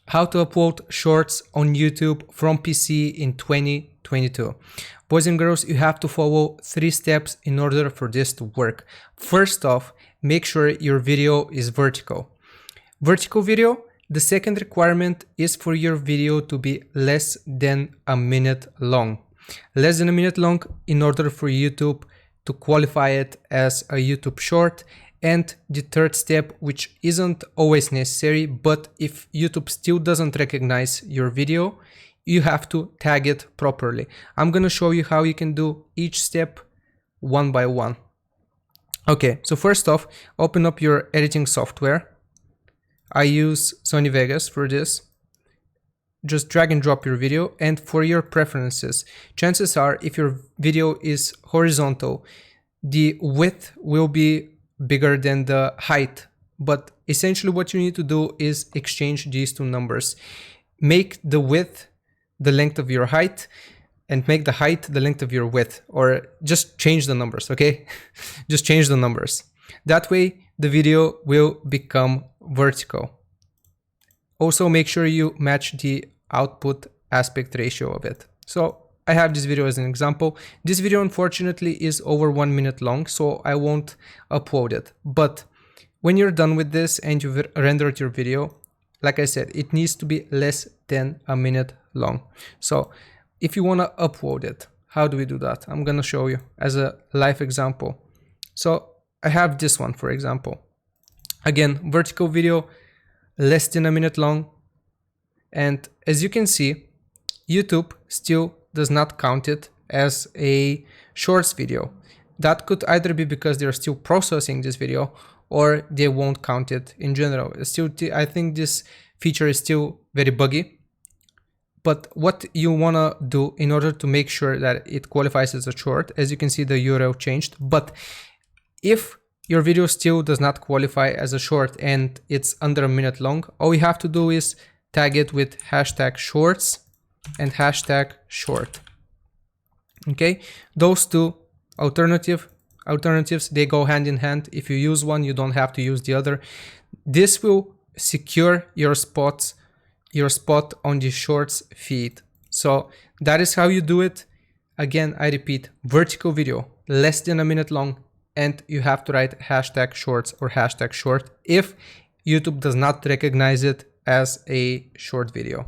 How to upload shorts on YouTube from PC in 2022. Boys and girls, you have to follow 3 steps in order for this to work. First off, make sure your video is vertical. Vertical video, the second requirement is for your video to be less than a minute long. Less than a minute long in order for YouTube to qualify it as a YouTube short. And the third step, which isn't always necessary, but if YouTube still doesn't recognize your video, you have to tag it properly. I'm gonna show you how you can do each step one by one. Okay, so first off, open up your editing software. I use Sony Vegas for this. Just drag and drop your video, and for your preferences, chances are if your video is horizontal, the width will be bigger than the height, but essentially what you need to do is exchange these two numbers. Make the width the length of your height and make the height the length of your width, or just change the numbers, okay? Just change the numbers. That way the video will become vertical. Also make sure you match the output aspect ratio of it. So I have this video as an example. This video unfortunately is over 1 minute long, so I won't upload it. But when you're done with this and you've rendered your video, like I said, it needs to be less than a minute long. So if you want to upload it, how do we do that? I'm gonna show you as a live example. So I have this one, for example. Again, vertical video, less than a minute long. And as you can see, YouTube still does not count it as a shorts video. That could either be because they're still processing this video, or they won't count it in general. Still, I think this feature is still very buggy. But what you wanna do in order to make sure that it qualifies as a short, as you can see, the URL changed. But if your video still does not qualify as a short and it's under a minute long, all you have to do is tag it with hashtag shorts and hashtag short. Okay, those two alternatives, they go hand in hand. If you use one, you don't have to use the other. This will secure your spot on the shorts feed. So that is how you do it. Again, I repeat, vertical video, less than a minute long, and you have to write hashtag shorts or hashtag short if YouTube does not recognize it as a short video.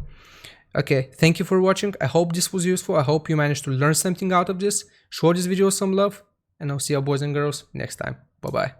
Okay, thank you for watching. I hope this was useful. I hope you managed to learn something out of this. Show this video some love, and I'll see you boys and girls next time. Bye-bye.